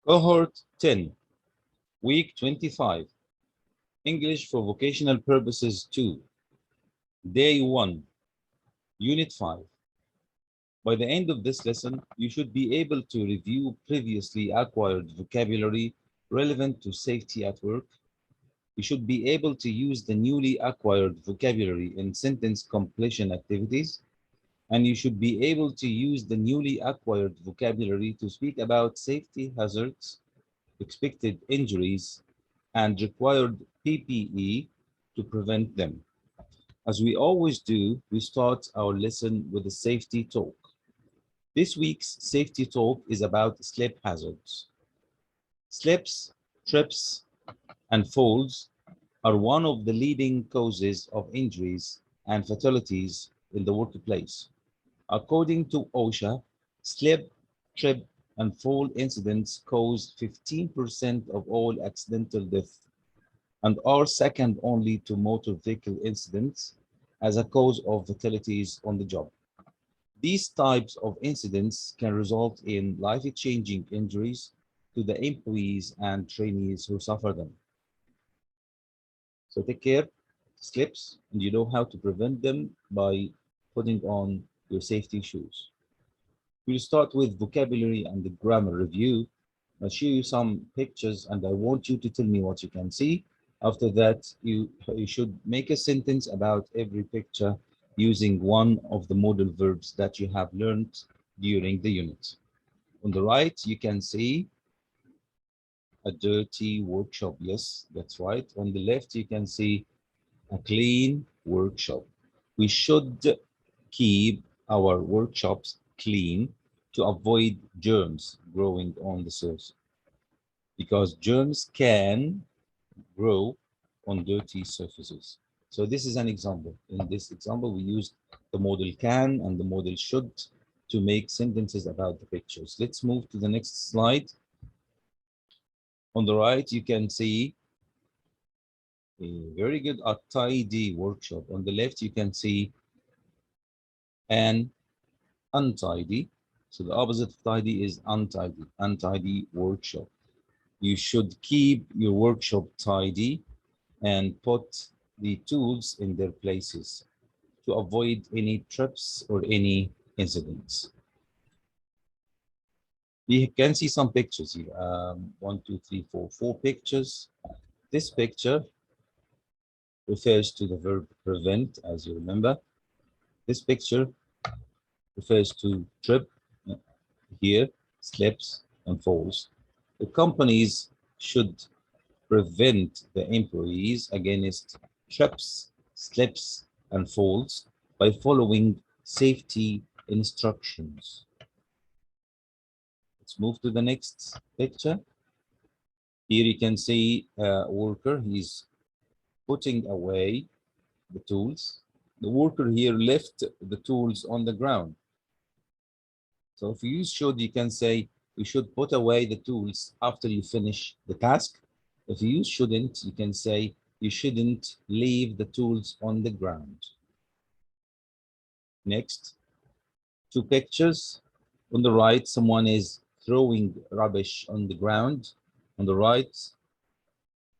Cohort 10, Week 25, English for Vocational Purposes 2, Day 1, Unit 5. By the end of this lesson, you should be able to review previously acquired vocabulary relevant to safety at work. You should be able to use the newly acquired vocabulary in sentence completion activities, and you should be able to use the newly acquired vocabulary to speak about safety hazards, expected injuries, and required PPE to prevent them. As we always do, we start our lesson with a safety talk. This week's safety talk is about slip hazards. Slips, trips, and falls are one of the leading causes of injuries and fatalities in the workplace. According to OSHA, slip, trip, and fall incidents cause 15% of all accidental deaths and are second only to motor vehicle incidents as a cause of fatalities on the job. These types of incidents can result in life-changing injuries to the employees and trainees who suffer them. So take care, slips, and you know how to prevent them by putting on your safety shoes. We'll start with vocabulary and the grammar review. I'll show you some pictures and I want you to tell me what you can see. After that, you should make a sentence about every picture using one of the modal verbs that you have learned during the unit. On the right, you can see a dirty workshop. Yes, that's right. On the left, you can see a clean workshop. We should keep our workshops clean to avoid germs growing on the surface, because germs can grow on dirty surfaces. So this is an example. In this example, we used the model can and the model should to make sentences about the pictures. Let's move to the next slide. On the right, you can see a very good, a tidy workshop. On the left, you can see an untidy. So the opposite of tidy is untidy, untidy workshop. You should keep your workshop tidy and put the tools in their places to avoid any trips or any incidents. You can see some pictures here. 1, 2, 3, 4, 4 pictures. This picture refers to the verb prevent, as you remember. This picture refers to trip, here, slips and falls. The companies should prevent the employees against trips, slips, and falls by following safety instructions. Let's move to the next picture. Here you can see a worker. He's putting away the tools. The worker here left the tools on the ground. So if you use should, you can say you should put away the tools after you finish the task. If you use shouldn't, you can say you shouldn't leave the tools on the ground. Next, 2 pictures. On the right, someone is throwing rubbish on the ground. On the right,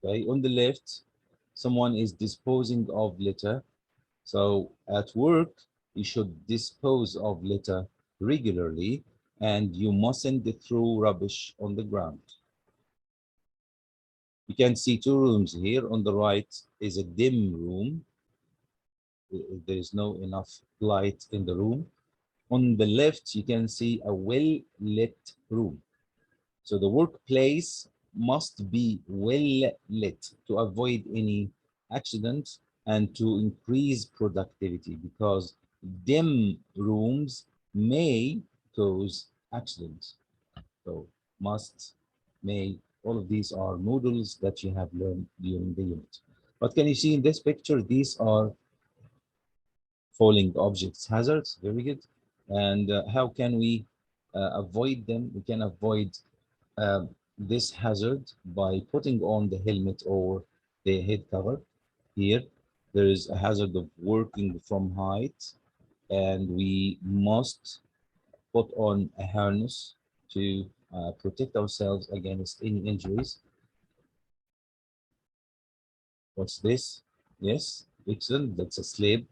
okay. On the left, someone is disposing of litter. So at work, you should dispose of litter regularly and you mustn't throw rubbish on the ground. You can see 2 rooms here. On the right is a dim room. There is no enough light in the room. On the left, you can see a well-lit room. So the workplace must be well lit to avoid any accidents and to increase productivity, because dim rooms may cause accidents. So must, may, all of these are models that you have learned during the unit. What can you see in this picture? These are falling objects hazards. Very good. And how can we avoid them? We can avoid this hazard by putting on the helmet or the head cover. Here, there is a hazard of working from height, and we must put on a harness to protect ourselves against any injuries. What's this? Yes, excellent. That's a slab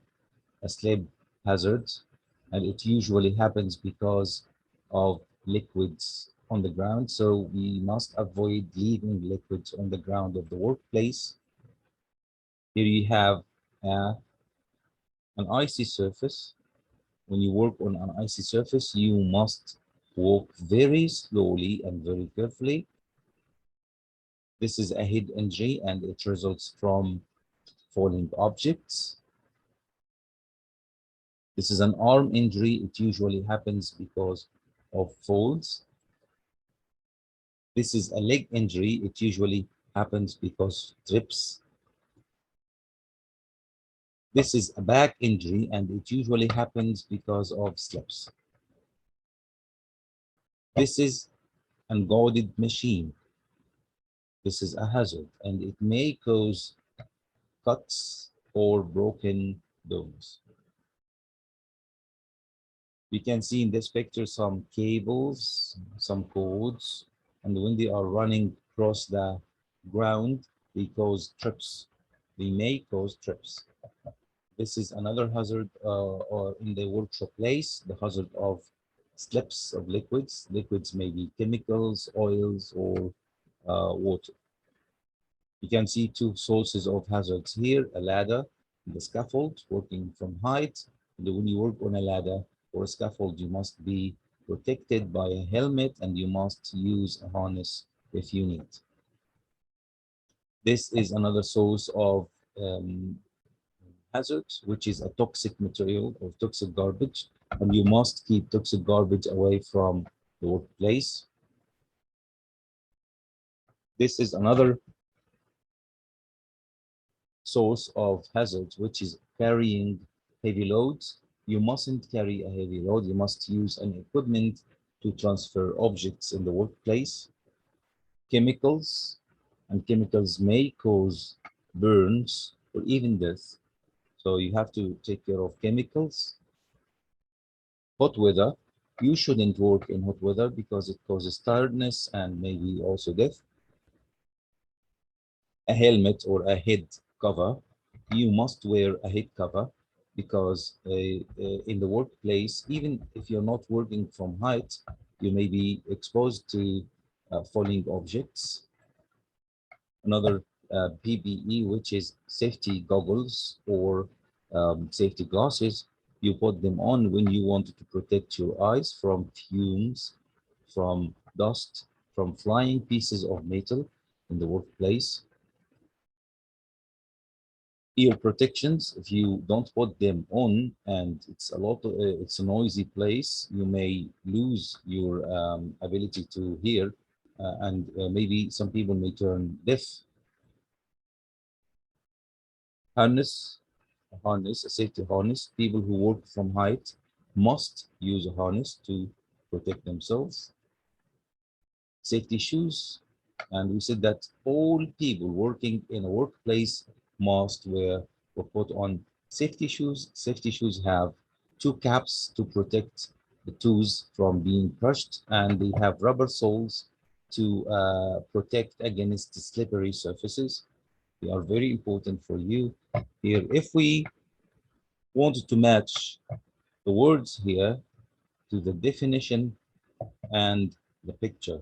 hazard, and it usually happens because of liquids on the ground. So we must avoid leaving liquids on the ground of the workplace. Here you have uh, an icy surface. When you work on an icy surface, you must walk very slowly and very carefully. This is a head injury and it results from falling objects. This is an arm injury. It usually happens because of falls. This is a leg injury. It usually happens because trips. This is a back injury and it usually happens because of slips. This is an unguarded machine. This is a hazard and it may cause cuts or broken bones. We can see in this picture some cables, some cords, and when they are running across the ground, they cause trips. They may cause trips. This is another hazard or in the workshop place, the hazard of slips of liquids. Liquids may be chemicals, oils, or water. You can see two sources of hazards here, a ladder, the scaffold, working from height. And when you work on a ladder or a scaffold, you must be protected by a helmet and you must use a harness if you need. This is another source of hazard, which is a toxic material or toxic garbage. And you must keep toxic garbage away from the workplace. This is another source of hazards, which is carrying heavy loads. You mustn't carry a heavy load. You must use an equipment to transfer objects in the workplace. Chemicals, and chemicals may cause burns or even death. So you have to take care of chemicals. Hot weather, you shouldn't work in hot weather because it causes tiredness and maybe also death. A helmet or a head cover, you must wear a head cover because in the workplace, even if you're not working from height, you may be exposed to falling objects. Another PPE, which is safety goggles or safety glasses, you put them on when you want to protect your eyes from fumes, from dust, from flying pieces of metal in the workplace. Ear protections, if you don't put them on and it's a lot of, it's a noisy place, you may lose your ability to hear and maybe some people may turn deaf. Harness, a safety harness. People who work from height must use a harness to protect themselves. Safety shoes, and we said that all people working in a workplace must wear or put on safety shoes. Safety shoes have two caps to protect the toes from being crushed, and they have rubber soles to protect against slippery surfaces. They are very important for you here. If we wanted to match the words here to the definition and the picture,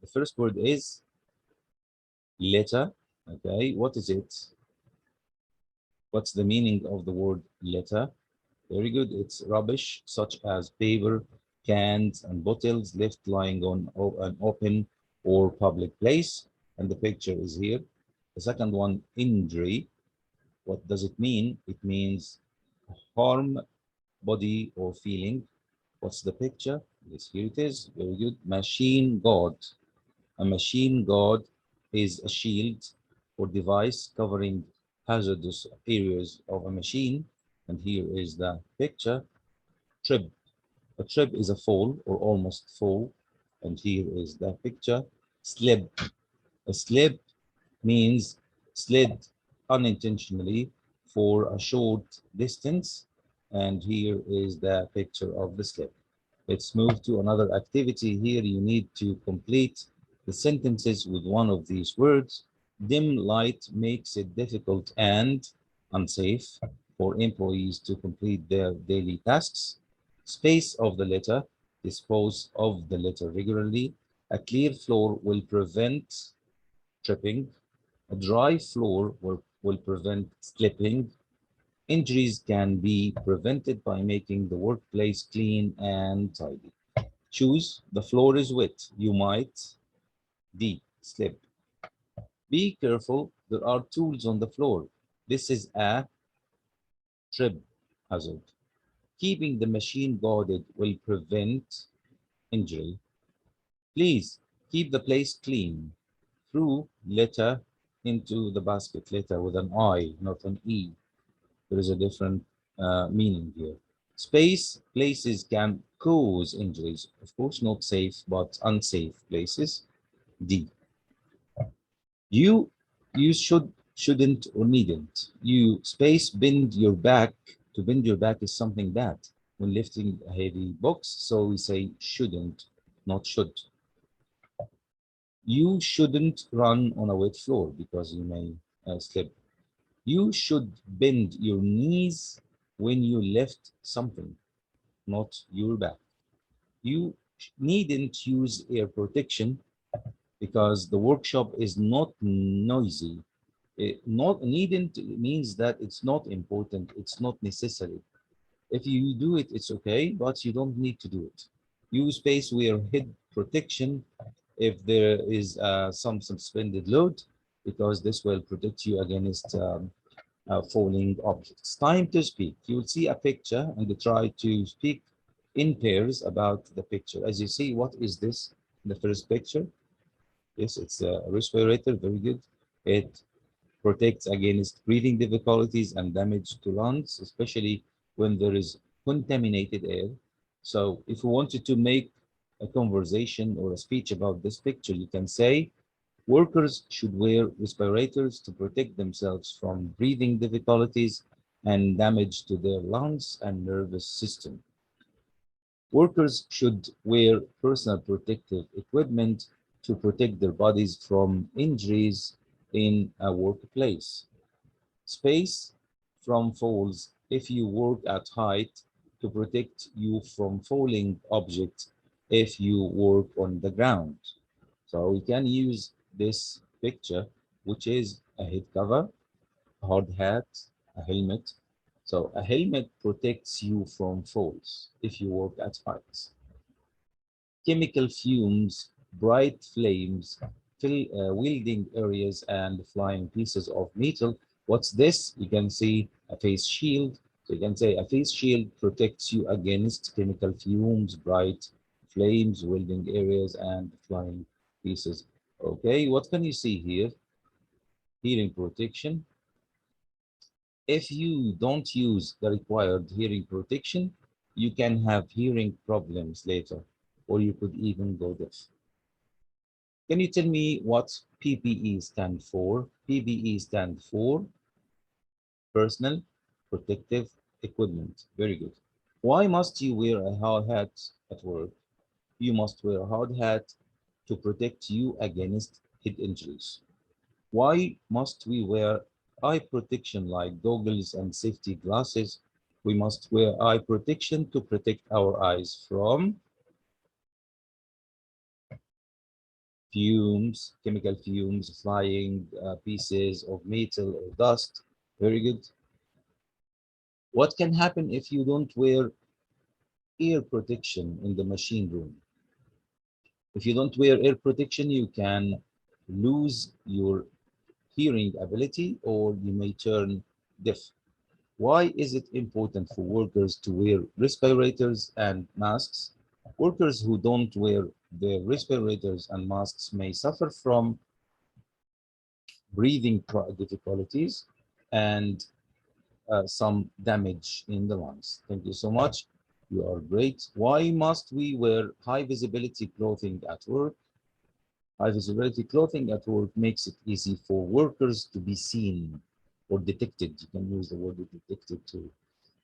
the first word is letter. Okay, what is it? What's the meaning of the word letter? Very good. It's rubbish such as paper, cans, and bottles left lying on an open or public place. And the picture is here. The second one, injury. What does it mean? It means harm, body, or feeling. What's the picture? Yes, here it is. Very good. Machine guard. A machine guard is a shield or device covering hazardous areas of a machine. And here is the picture. Trip. A trip is a fall or almost fall. And here is the picture. Slip. A slip means slid unintentionally for a short distance. And here is the picture of the slip. Let's move to another activity. Here you need to complete the sentences with one of these words. Dim light makes it difficult and unsafe for employees to complete their daily tasks. Space of the letter, dispose of the letter regularly. A clear floor will prevent tripping. A dry floor will prevent slipping. Injuries can be prevented by making the workplace clean and tidy. Choose the floor is wet. You might D. Slip. Be careful. There are tools on the floor. This is a trip hazard. Keeping the machine guarded will prevent injury. Please keep the place clean. Throw letter into the basket. Letter with an I, not an E. There is a different meaning here. Space places can cause injuries. Of course, not safe, but unsafe places. D. You you shouldn't or needn't. You space bend your back. To bend your back is something bad when lifting a heavy box. So we say shouldn't, not should. You shouldn't run on a wet floor because you may slip. You should bend your knees when you lift something, not your back. You needn't use air protection because the workshop is not noisy. Not needn't means that it's not important, it's not necessary. If you do it, it's okay, but you don't need to do it. Use space wear head protection if there is some suspended load, because this will protect you against falling objects. Time to speak. You will see a picture and try to speak in pairs about the picture. As you see, what is this? The first picture. Yes, it's a respirator. Very good. It protects against breathing difficulties and damage to lungs, especially when there is contaminated air. So if you wanted to make a conversation or a speech about this picture, you can say, workers should wear respirators to protect themselves from breathing difficulties and damage to their lungs and nervous system. Workers should wear personal protective equipment to protect their bodies from injuries in a workplace. Space from falls if you work at height to protect you from falling objects if you work on the ground. So we can use this picture, which is a head cover, a hard hat, a helmet. So a helmet protects you from falls if you work at heights. Chemical fumes, bright flames, welding areas, and flying pieces of metal. What's this? You can see a face shield. So you can say a face shield protects you against chemical fumes, bright flames, welding areas, and flying pieces. Okay, what can you see here? Hearing protection. If you don't use the required hearing protection, you can have hearing problems later, or you could even go deaf. Can you tell me what PPE stand for? PPE stand for personal protective equipment. Very good. Why must you wear a hard hat at work? You must wear a hard hat to protect you against head injuries. Why must we wear eye protection like goggles and safety glasses? We must wear eye protection to protect our eyes from fumes, chemical fumes, flying pieces of metal or dust. Very good. What can happen if you don't wear ear protection in the machine room? If you don't wear ear protection, you can lose your hearing ability or you may turn deaf. Why is it important for workers to wear respirators and masks? Workers who don't wear their respirators and masks may suffer from breathing difficulties and some damage in the lungs. Thank you so much. You are great. Why must we wear high visibility clothing at work? High visibility clothing at work makes it easy for workers to be seen or detected. You can use the word detected too.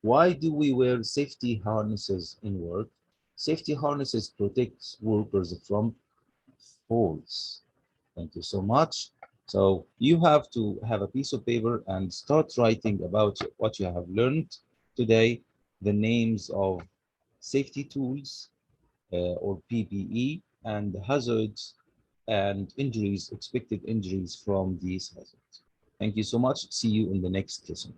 Why do we wear safety harnesses in work? Safety harnesses protect workers from falls. Thank you so much. So you have to have a piece of paper and start writing about what you have learned today, the names of safety tools or PPE and the hazards and injuries, expected injuries from these hazards. Thank you so much. See you in the next lesson.